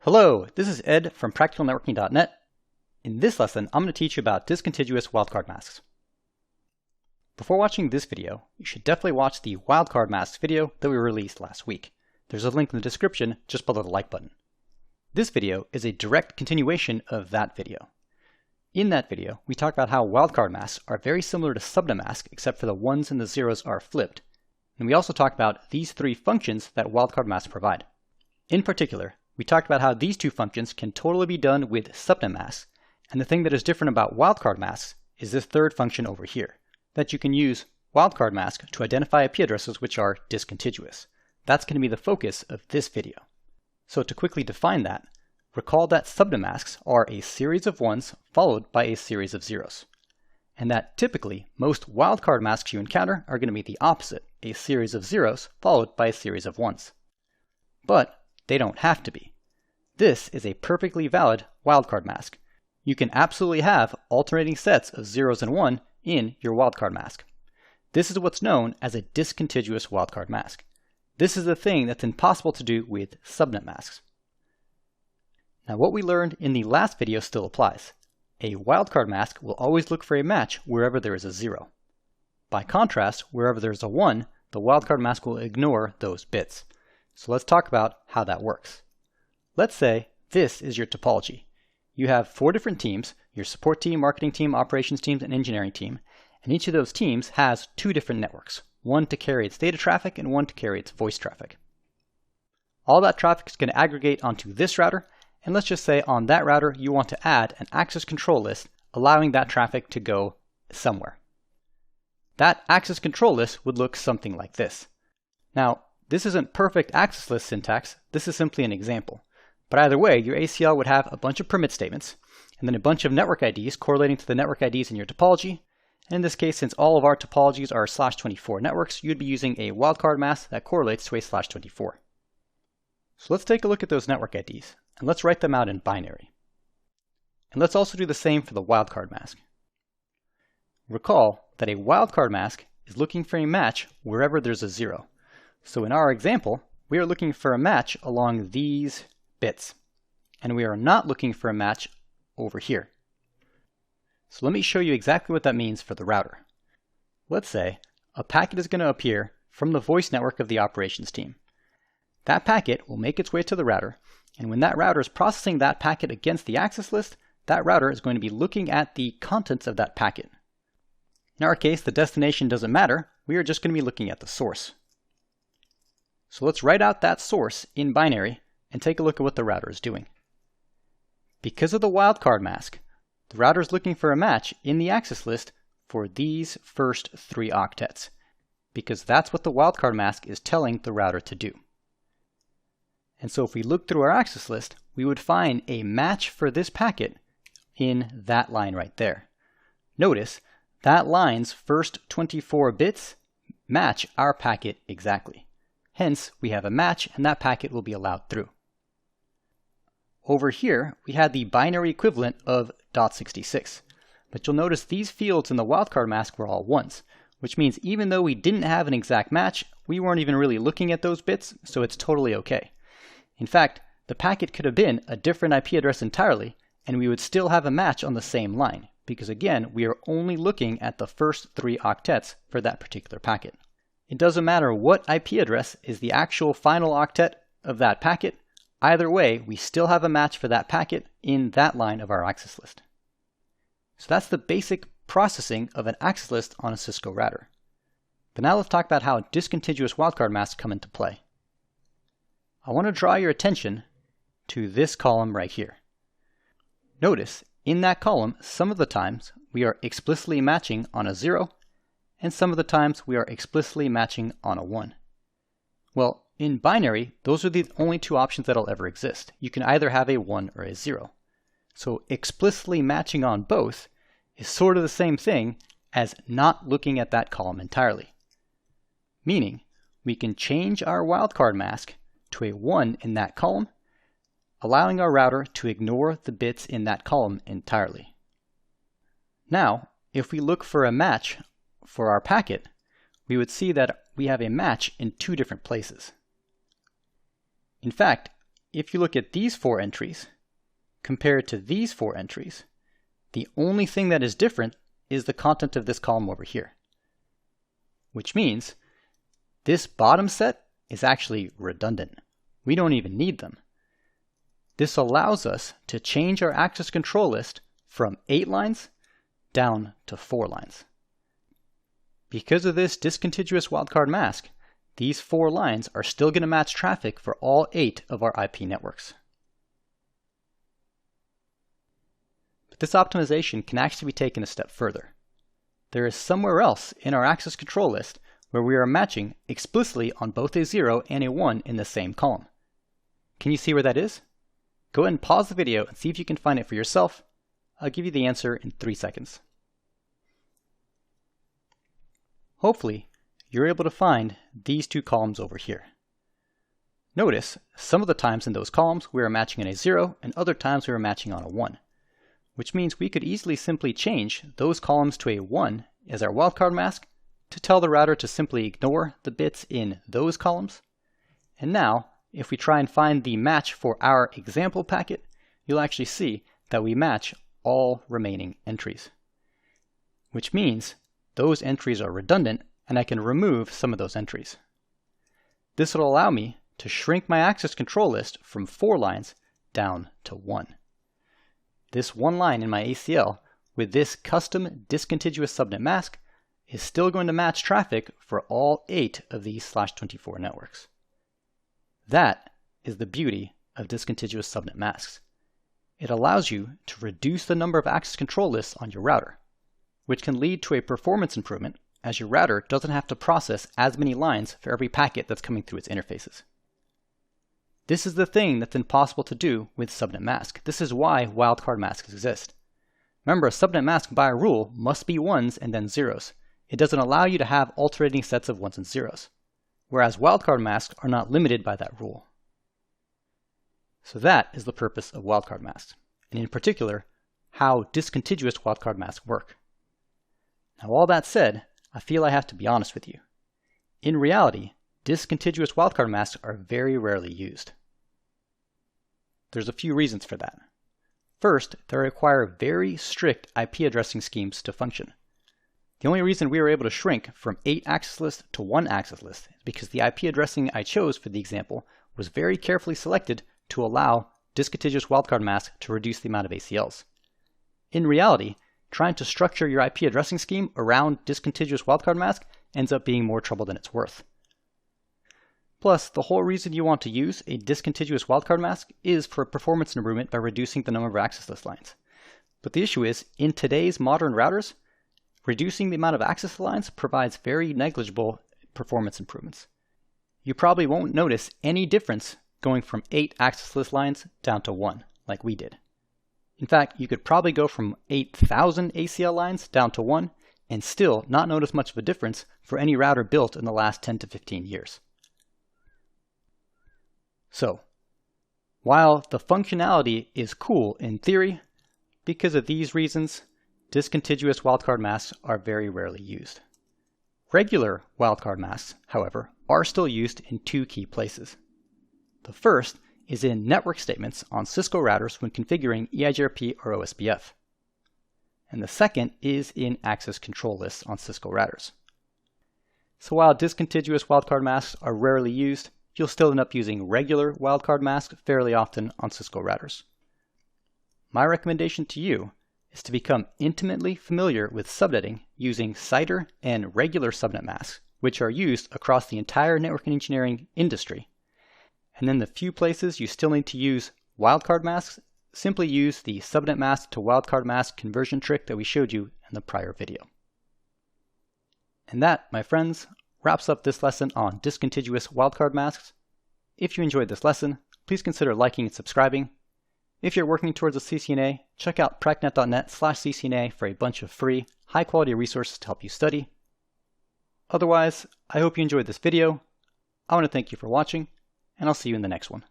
Hello, this is Ed from PracticalNetworking.net. In this lesson, I'm going to teach you about discontiguous wildcard masks. Before watching this video, you should definitely watch the wildcard masks video that we released last week. There's a link in the description just below the like button. This video is a direct continuation of that video. In that video, we talked about how wildcard masks are very similar to subnet masks, except for the ones and the zeros are flipped. And we also talked about these three functions that wildcard masks provide. In particular, we talked about how these two functions can totally be done with subnet masks, and the thing that is different about wildcard masks is this third function over here, that you can use wildcard mask to identify IP addresses which are discontiguous. That's going to be the focus of this video. So to quickly define that, recall that subnet masks are a series of ones followed by a series of zeros, and that typically most wildcard masks you encounter are going to be the opposite, a series of zeros followed by a series of ones. But they don't have to be. This is a perfectly valid wildcard mask. You can absolutely have alternating sets of zeros and 1 in your wildcard mask. This is what's known as a discontiguous wildcard mask. This is the thing that's impossible to do with subnet masks. Now what we learned in the last video still applies. A wildcard mask will always look for a match wherever there is a 0. By contrast, wherever there's a 1, the wildcard mask will ignore those bits. So let's talk about how that works. Let's say this is your topology. You have 4 different teams, your support team, marketing team, operations teams, and engineering team, and each of those teams has 2 different networks, one to carry its data traffic and one to carry its voice traffic. All that traffic is going to aggregate onto this router, and let's just say on that router you want to add an access control list allowing that traffic to go somewhere. That access control list would look something like this. Now, this isn't perfect access list syntax, this is simply an example. But either way, your ACL would have a bunch of permit statements, and then a bunch of network IDs correlating to the network IDs in your topology. And in this case, since all of our topologies are /24 networks, you'd be using a wildcard mask that correlates to a /24. So let's take a look at those network IDs, and let's write them out in binary. And let's also do the same for the wildcard mask. Recall that a wildcard mask is looking for a match wherever there's a 0. So in our example, we are looking for a match along these bits, and we are not looking for a match over here. So let me show you exactly what that means for the router. Let's say a packet is going to appear from the voice network of the operations team. That packet will make its way to the router, and when that router is processing that packet against the access list, that router is going to be looking at the contents of that packet. In our case, the destination doesn't matter, we are just going to be looking at the source. So let's write out that source in binary and take a look at what the router is doing. Because of the wildcard mask, the router is looking for a match in the access list for these first 3 octets, because that's what the wildcard mask is telling the router to do. And so if we look through our access list, we would find a match for this packet in that line right there. Notice that line's first 24 bits match our packet exactly. Hence, we have a match and that packet will be allowed through. Over here, we had the binary equivalent of .66. But you'll notice these fields in the wildcard mask were all 1s, which means even though we didn't have an exact match, we weren't even really looking at those bits, so it's totally okay. In fact, the packet could have been a different IP address entirely, and we would still have a match on the same line, because again, we are only looking at the first 3 octets for that particular packet. It doesn't matter what IP address is the actual final octet of that packet. Either way, we still have a match for that packet in that line of our access list. So that's the basic processing of an access list on a Cisco router. But now let's talk about how discontiguous wildcard masks come into play. I want to draw your attention to this column right here. Notice, in that column, some of the times we are explicitly matching on a 0, and some of the times we are explicitly matching on a 1. Well, in binary, those are the only 2 options that'll ever exist. You can either have a 1 or a 0. So explicitly matching on both is sort of the same thing as not looking at that column entirely. Meaning, we can change our wildcard mask to a 1 in that column, allowing our router to ignore the bits in that column entirely. Now, if we look for a match for our packet, we would see that we have a match in 2 different places. In fact, if you look at these 4 entries compared to these 4 entries, the only thing that is different is the content of this column over here. Which means this bottom set is actually redundant. We don't even need them. This allows us to change our access control list from 8 lines down to 4 lines. Because of this discontiguous wildcard mask, these 4 lines are still going to match traffic for all 8 of our IP networks. But this optimization can actually be taken a step further. There is somewhere else in our access control list where we are matching explicitly on both a 0 and a 1 in the same column. Can you see where that is? Go ahead and pause the video and see if you can find it for yourself. I'll give you the answer in 3 seconds. Hopefully, you're able to find these 2 columns over here. Notice, some of the times in those columns we are matching on a 0 and other times we are matching on a 1, which means we could easily simply change those columns to a 1 as our wildcard mask to tell the router to simply ignore the bits in those columns. And now, if we try and find the match for our example packet, you'll actually see that we match all remaining entries, which means those entries are redundant and I can remove some of those entries. This will allow me to shrink my access control list from 4 lines down to 1. This 1 line in my ACL with this custom discontiguous subnet mask is still going to match traffic for all 8 of these /24 networks. That is the beauty of discontiguous subnet masks. It allows you to reduce the number of access control lists on your router, which can lead to a performance improvement as your router doesn't have to process as many lines for every packet that's coming through its interfaces. This is the thing that's impossible to do with subnet mask. This is why wildcard masks exist. Remember, a subnet mask by rule must be 1s and then 0s. It doesn't allow you to have alternating sets of 1s and 0s, whereas wildcard masks are not limited by that rule. So that is the purpose of wildcard masks, and in particular, how discontiguous wildcard masks work. Now, all that said, I feel I have to be honest with you. In reality, discontiguous wildcard masks are very rarely used. There's a few reasons for that. First, they require very strict IP addressing schemes to function. The only reason we were able to shrink from 8 access lists to 1 access list is because the IP addressing I chose for the example was very carefully selected to allow discontiguous wildcard masks to reduce the amount of ACLs. In reality, trying to structure your IP addressing scheme around discontiguous wildcard mask ends up being more trouble than it's worth. Plus, the whole reason you want to use a discontiguous wildcard mask is for performance improvement by reducing the number of access list lines. But the issue is, in today's modern routers, reducing the amount of access lines provides very negligible performance improvements. You probably won't notice any difference going from 8 access list lines down to 1, like we did. In fact, you could probably go from 8,000 ACL lines down to 1 and still not notice much of a difference for any router built in the last 10 to 15 years. So, while the functionality is cool in theory, because of these reasons, discontiguous wildcard masks are very rarely used. Regular wildcard masks, however, are still used in 2 key places. The first is in network statements on Cisco routers when configuring EIGRP or OSPF. And the second is in access control lists on Cisco routers. So while discontiguous wildcard masks are rarely used, you'll still end up using regular wildcard masks fairly often on Cisco routers. My recommendation to you is to become intimately familiar with subnetting using CIDR and regular subnet masks, which are used across the entire network engineering industry. And then the few places you still need to use wildcard masks, simply use the subnet mask to wildcard mask conversion trick that we showed you in the prior video. And that, my friends, wraps up this lesson on discontiguous wildcard masks. If you enjoyed this lesson, please consider liking and subscribing. If you're working towards a CCNA, check out pracnet.net/CCNA for a bunch of free, high-quality resources to help you study. Otherwise, I hope you enjoyed this video. I want to thank you for watching, and I'll see you in the next one.